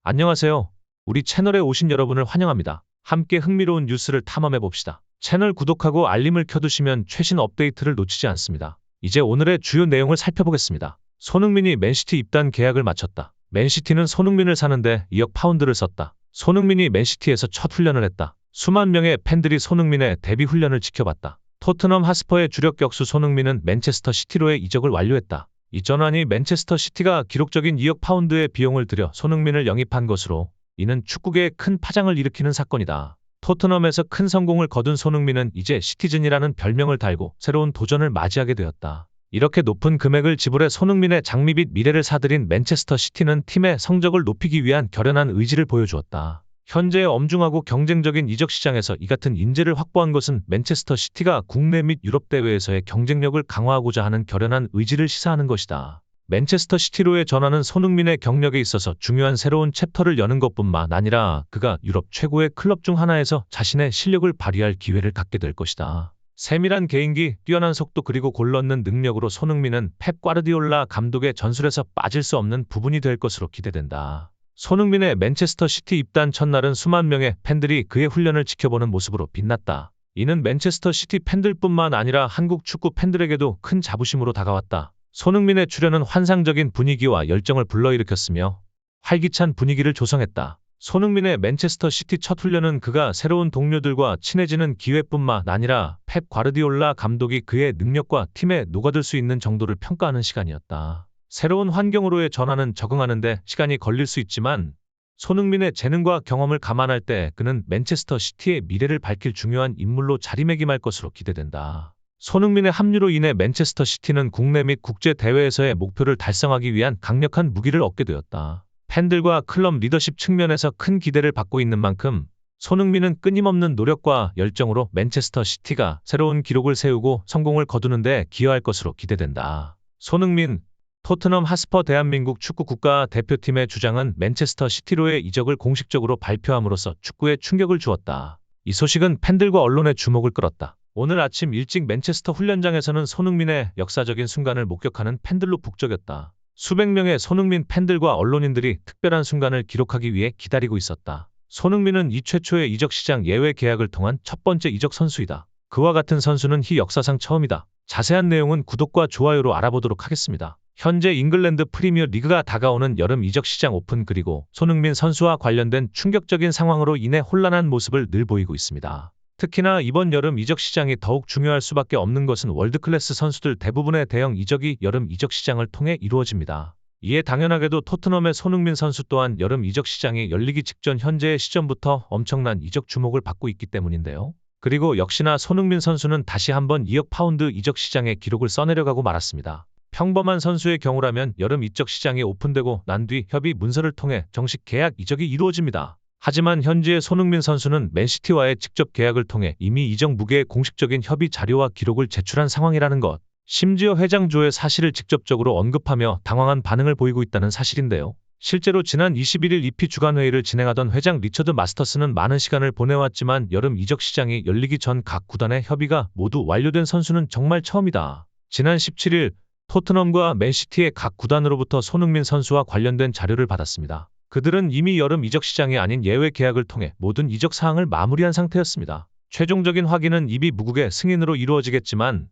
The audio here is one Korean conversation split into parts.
안녕하세요. 우리 채널에 오신 여러분을 환영합니다. 함께 흥미로운 뉴스를 탐험해 봅시다. 채널 구독하고 알림을 켜두시면 최신 업데이트를 놓치지 않습니다. 이제 오늘의 주요 내용을 살펴보겠습니다. 손흥민이 맨시티 입단 계약을 마쳤다. 맨시티는 손흥민을 사는데 2억 파운드를 썼다. 손흥민이 맨시티에서 첫 훈련을 했다. 수만 명의 팬들이 손흥민의 데뷔 훈련을 지켜봤다. 토트넘 하스퍼의 주력 격수 손흥민은 맨체스터 시티로의 이적을 완료했다. 이 전환이 맨체스터 시티가 기록적인 2억 파운드의 비용을 들여 손흥민을 영입한 것으로 이는 축구계에 큰 파장을 일으키는 사건이다. 토트넘에서 큰 성공을 거둔 손흥민은 이제 시티즌이라는 별명을 달고 새로운 도전을 맞이하게 되었다. 이렇게 높은 금액을 지불해 손흥민의 장밋빛 미래를 사들인 맨체스터 시티는 팀의 성적을 높이기 위한 결연한 의지를 보여주었다. 현재의 엄중하고 경쟁적인 이적 시장에서 이 같은 인재를 확보한 것은 맨체스터 시티가 국내 및 유럽 대회에서의 경쟁력을 강화하고자 하는 결연한 의지를 시사하는 것이다. 맨체스터 시티로의 전환은 손흥민의 경력에 있어서 중요한 새로운 챕터를 여는 것뿐만 아니라 그가 유럽 최고의 클럽 중 하나에서 자신의 실력을 발휘할 기회를 갖게 될 것이다. 세밀한 개인기, 뛰어난 속도 그리고 골 넣는 능력으로 손흥민은 펩 과르디올라 감독의 전술에서 빠질 수 없는 부분이 될 것으로 기대된다. 손흥민의 맨체스터 시티 입단 첫날은 수만 명의 팬들이 그의 훈련을 지켜보는 모습으로 빛났다. 이는 맨체스터 시티 팬들뿐만 아니라 한국 축구 팬들에게도 큰 자부심으로 다가왔다. 손흥민의 출연은 환상적인 분위기와 열정을 불러일으켰으며 활기찬 분위기를 조성했다. 손흥민의 맨체스터 시티 첫 훈련은 그가 새로운 동료들과 친해지는 기회뿐만 아니라 펩 과르디올라 감독이 그의 능력과 팀에 녹아들 수 있는 정도를 평가하는 시간이었다. 새로운 환경으로의 전환은 적응하는데 시간이 걸릴 수 있지만 손흥민의 재능과 경험을 감안할 때 그는 맨체스터 시티의 미래를 밝힐 중요한 인물로 자리매김할 것으로 기대된다. 손흥민의 합류로 인해 맨체스터 시티는 국내 및 국제 대회에서의 목표를 달성하기 위한 강력한 무기를 얻게 되었다. 팬들과 클럽 리더십 측면에서 큰 기대를 받고 있는 만큼 손흥민은 끊임없는 노력과 열정으로 맨체스터 시티가 새로운 기록을 세우고 성공을 거두는 데 기여할 것으로 기대된다. 손흥민, 토트넘 하스퍼 대한민국 축구 국가대표팀의 주장은 맨체스터 시티로의 이적을 공식적으로 발표함으로써 축구에 충격을 주었다. 이 소식은 팬들과 언론의 주목을 끌었다. 오늘 아침 일찍 맨체스터 훈련장에서는 손흥민의 역사적인 순간을 목격하는 팬들로 북적였다. 수백 명의 손흥민 팬들과 언론인들이 특별한 순간을 기록하기 위해 기다리고 있었다. 손흥민은 이 최초의 이적 시장 예외 계약을 통한 첫 번째 이적 선수이다. 그와 같은 선수는 희 역사상 처음이다. 자세한 내용은 구독과 좋아요로 알아보도록 하겠습니다. 현재 잉글랜드 프리미어 리그가 다가오는 여름 이적 시장 오픈 그리고 손흥민 선수와 관련된 충격적인 상황으로 인해 혼란한 모습을 늘 보이고 있습니다. 특히나 이번 여름 이적 시장이 더욱 중요할 수밖에 없는 것은 월드클래스 선수들 대부분의 대형 이적이 여름 이적 시장을 통해 이루어집니다. 이에 당연하게도 토트넘의 손흥민 선수 또한 여름 이적 시장이 열리기 직전 현재의 시점부터 엄청난 이적 주목을 받고 있기 때문인데요. 그리고 역시나 손흥민 선수는 다시 한번 2억 파운드 이적 시장의 기록을 써내려가고 말았습니다. 평범한 선수의 경우라면 여름 이적 시장이 오픈되고 난 뒤 협의 문서를 통해 정식 계약 이적이 이루어집니다. 하지만 현재의 손흥민 선수는 맨시티와의 직접 계약을 통해 이미 이적 무게의 공식적인 협의 자료와 기록을 제출한 상황이라는 것. 심지어 회장 조의 사실을 직접적으로 언급하며 당황한 반응을 보이고 있다는 사실인데요. 실제로 지난 21일 EP 주간회의를 진행하던 회장 리처드 마스터스는 많은 시간을 보내왔지만 여름 이적 시장이 열리기 전 각 구단의 협의가 모두 완료된 선수는 정말 처음이다. 지난 17일 토트넘과 맨시티의 각 구단으로부터 손흥민 선수와 관련된 자료를 받았습니다. 그들은 이미 여름 이적 시장이 아닌 예외 계약을 통해 모든 이적 사항을 마무리한 상태였습니다. 최종적인 확인은 이비 무국의 승인으로 이루어지겠지만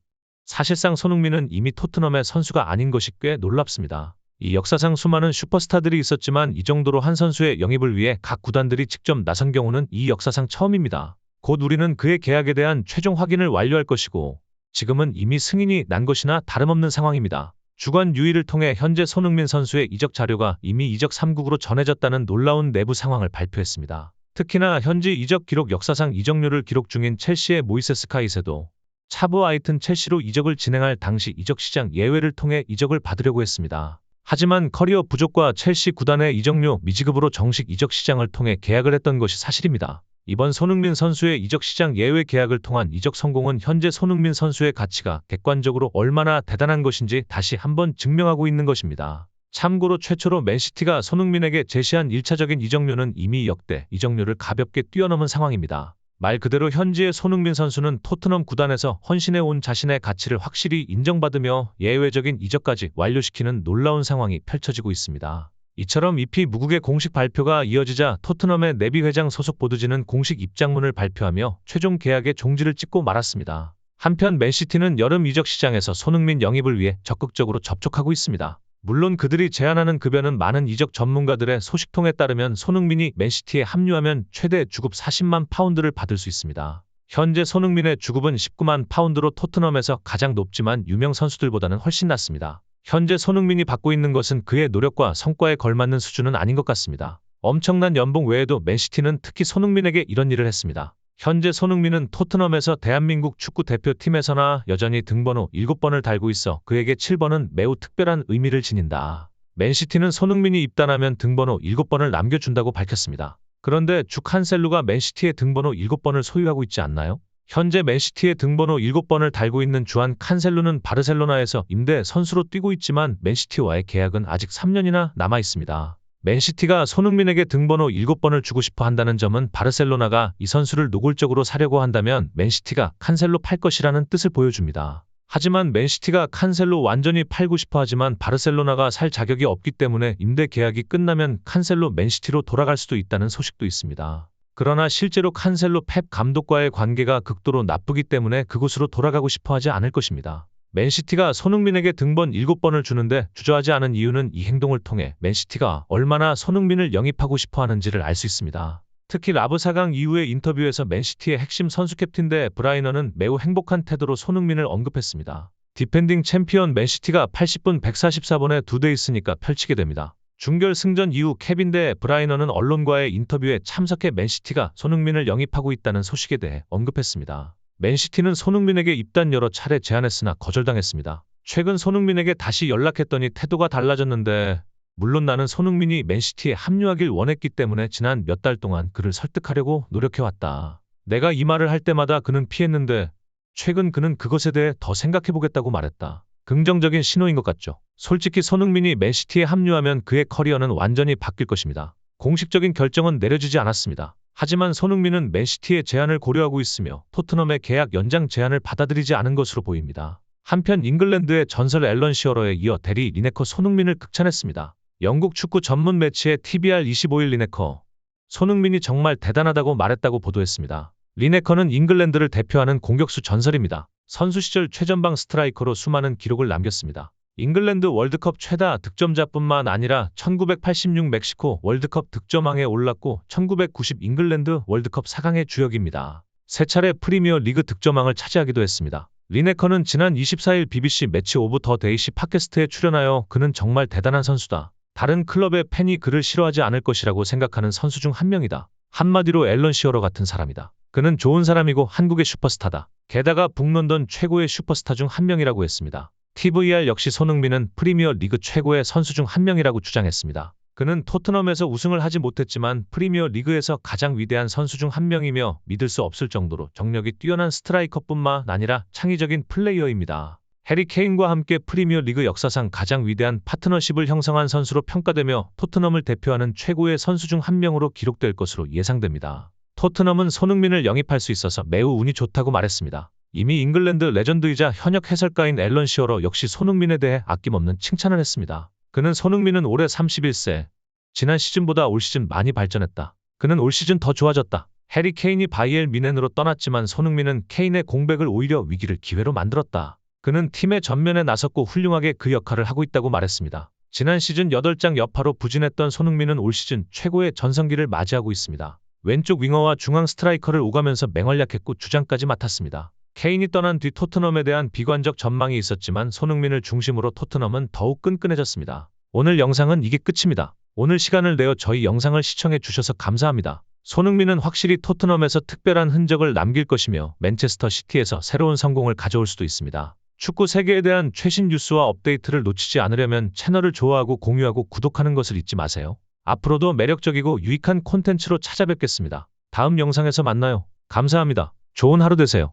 사실상 손흥민은 이미 토트넘의 선수가 아닌 것이 꽤 놀랍습니다. 이 역사상 수많은 슈퍼스타들이 있었지만 이 정도로 한 선수의 영입을 위해 각 구단들이 직접 나선 경우는 이 역사상 처음입니다. 곧 우리는 그의 계약에 대한 최종 확인을 완료할 것이고 지금은 이미 승인이 난 것이나 다름없는 상황입니다. 주간 유일을 통해 현재 손흥민 선수의 이적 자료가 이미 이적 3국으로 전해졌다는 놀라운 내부 상황을 발표했습니다. 특히나 현지 이적 기록 역사상 이적료를 기록 중인 첼시의 모이세스 카이세도 차브 아이튼 첼시로 이적을 진행할 당시 이적 시장 예외를 통해 이적을 받으려고 했습니다. 하지만 커리어 부족과 첼시 구단의 이적료 미지급으로 정식 이적 시장을 통해 계약을 했던 것이 사실입니다. 이번 손흥민 선수의 이적 시장 예외 계약을 통한 이적 성공은 현재 손흥민 선수의 가치가 객관적으로 얼마나 대단한 것인지 다시 한번 증명하고 있는 것입니다. 참고로 최초로 맨시티가 손흥민에게 제시한 1차적인 이적료는 이미 역대 이적료를 가볍게 뛰어넘은 상황입니다. 말 그대로 현지의 손흥민 선수는 토트넘 구단에서 헌신해온 자신의 가치를 확실히 인정받으며 예외적인 이적까지 완료시키는 놀라운 상황이 펼쳐지고 있습니다. 이처럼 EP 무국의 공식 발표가 이어지자 토트넘의 네비 회장 소속 보드진은 공식 입장문을 발표하며 최종 계약의 종지를 찍고 말았습니다. 한편 맨시티는 여름 이적 시장에서 손흥민 영입을 위해 적극적으로 접촉하고 있습니다. 물론 그들이 제안하는 급여는 많은 이적 전문가들의 소식통에 따르면 손흥민이 맨시티에 합류하면 최대 주급 40만 파운드를 받을 수 있습니다. 현재 손흥민의 주급은 19만 파운드로 토트넘에서 가장 높지만 유명 선수들보다는 훨씬 낮습니다. 현재 손흥민이 받고 있는 것은 그의 노력과 성과에 걸맞는 수준은 아닌 것 같습니다. 엄청난 연봉 외에도 맨시티는 특히 손흥민에게 이런 일을 했습니다. 현재 손흥민은 토트넘에서 대한민국 축구 대표팀에서나 여전히 등번호 7번을 달고 있어 그에게 7번은 매우 특별한 의미를 지닌다. 맨시티는 손흥민이 입단하면 등번호 7번을 남겨준다고 밝혔습니다. 그런데 주 칸셀루가 맨시티의 등번호 7번을 소유하고 있지 않나요? 현재 맨시티의 등번호 7번을 달고 있는 주안 칸셀루는 바르셀로나에서 임대 선수로 뛰고 있지만 맨시티와의 계약은 아직 3년이나 남아 있습니다. 맨시티가 손흥민에게 등번호 7번을 주고 싶어 한다는 점은 바르셀로나가 이 선수를 노골적으로 사려고 한다면 맨시티가 칸셀로 팔 것이라는 뜻을 보여줍니다. 하지만 맨시티가 칸셀로 완전히 팔고 싶어 하지만 바르셀로나가 살 자격이 없기 때문에 임대 계약이 끝나면 칸셀로 맨시티로 돌아갈 수도 있다는 소식도 있습니다. 그러나 실제로 칸셀로 펩 감독과의 관계가 극도로 나쁘기 때문에 그곳으로 돌아가고 싶어 하지 않을 것입니다. 맨시티가 손흥민에게 등번 7번을 주는데 주저하지 않은 이유는 이 행동을 통해 맨시티가 얼마나 손흥민을 영입하고 싶어 하는지를 알 수 있습니다. 특히 라브 4강 이후의 인터뷰에서 맨시티의 핵심 선수 캡틴 브라이너는 매우 행복한 태도로 손흥민을 언급했습니다. 디펜딩 챔피언 맨시티가 80분 144번에 2대 있으니까 펼치게 됩니다. 준결 승전 이후 케빈 데 브라이너는 언론과의 인터뷰에 참석해 맨시티가 손흥민을 영입하고 있다는 소식에 대해 언급했습니다. 맨시티는 손흥민에게 입단 여러 차례 제안했으나 거절당했습니다. 최근 손흥민에게 다시 연락했더니 태도가 달라졌는데 물론 나는 손흥민이 맨시티에 합류하길 원했기 때문에 지난 몇 달 동안 그를 설득하려고 노력해왔다. 내가 이 말을 할 때마다 그는 피했는데 최근 그는 그것에 대해 더 생각해보겠다고 말했다. 긍정적인 신호인 것 같죠. 솔직히 손흥민이 맨시티에 합류하면 그의 커리어는 완전히 바뀔 것입니다. 공식적인 결정은 내려지지 않았습니다. 하지만 손흥민은 맨시티의 제안을 고려하고 있으며 토트넘의 계약 연장 제안을 받아들이지 않은 것으로 보입니다. 한편 잉글랜드의 전설 앨런 시어러에 이어 대리 리네커 손흥민을 극찬했습니다. 영국 축구 전문 매체의 TBR25일 리네커, 손흥민이 정말 대단하다고 말했다고 보도했습니다. 리네커는 잉글랜드를 대표하는 공격수 전설입니다. 선수 시절 최전방 스트라이커로 수많은 기록을 남겼습니다. 잉글랜드 월드컵 최다 득점자뿐만 아니라 1986 멕시코 월드컵 득점왕에 올랐고 1990 잉글랜드 월드컵 4강의 주역입니다. 세 차례 프리미어 리그 득점왕을 차지하기도 했습니다. 리네커는 지난 24일 BBC 매치 오브 더 데이시 팟캐스트에 출연하여 그는 정말 대단한 선수다. 다른 클럽의 팬이 그를 싫어하지 않을 것이라고 생각하는 선수 중 한 명이다. 한마디로 앨런 시어러 같은 사람이다. 그는 좋은 사람이고 한국의 슈퍼스타다. 게다가 북런던 최고의 슈퍼스타 중 한 명이라고 했습니다. TVR 역시 손흥민은 프리미어 리그 최고의 선수 중 한 명이라고 주장했습니다. 그는 토트넘에서 우승을 하지 못했지만 프리미어 리그에서 가장 위대한 선수 중 한 명이며 믿을 수 없을 정도로 정력이 뛰어난 스트라이커뿐만 아니라 창의적인 플레이어입니다. 해리 케인과 함께 프리미어 리그 역사상 가장 위대한 파트너십을 형성한 선수로 평가되며 토트넘을 대표하는 최고의 선수 중 한 명으로 기록될 것으로 예상됩니다. 토트넘은 손흥민을 영입할 수 있어서 매우 운이 좋다고 말했습니다. 이미 잉글랜드 레전드이자 현역 해설가인 앨런 시어러 역시 손흥민에 대해 아낌없는 칭찬을 했습니다. 그는 손흥민은 올해 31세. 지난 시즌보다 올 시즌 많이 발전했다. 그는 올 시즌 더 좋아졌다. 해리 케인이 바이엘 미넨으로 떠났지만 손흥민은 케인의 공백을 오히려 위기를 기회로 만들었다. 그는 팀의 전면에 나섰고 훌륭하게 그 역할을 하고 있다고 말했습니다. 지난 시즌 8장 여파로 부진했던 손흥민은 올 시즌 최고의 전성기를 맞이하고 있습니다. 왼쪽 윙어와 중앙 스트라이커를 오가면서 맹활약했고 주장까지 맡았습니다. 케인이 떠난 뒤 토트넘에 대한 비관적 전망이 있었지만 손흥민을 중심으로 토트넘은 더욱 끈끈해졌습니다. 오늘 영상은 이게 끝입니다. 오늘 시간을 내어 저희 영상을 시청해 주셔서 감사합니다. 손흥민은 확실히 토트넘에서 특별한 흔적을 남길 것이며 맨체스터 시티에서 새로운 성공을 가져올 수도 있습니다. 축구 세계에 대한 최신 뉴스와 업데이트를 놓치지 않으려면 채널을 좋아하고 공유하고 구독하는 것을 잊지 마세요. 앞으로도 매력적이고 유익한 콘텐츠로 찾아뵙겠습니다. 다음 영상에서 만나요. 감사합니다. 좋은 하루 되세요.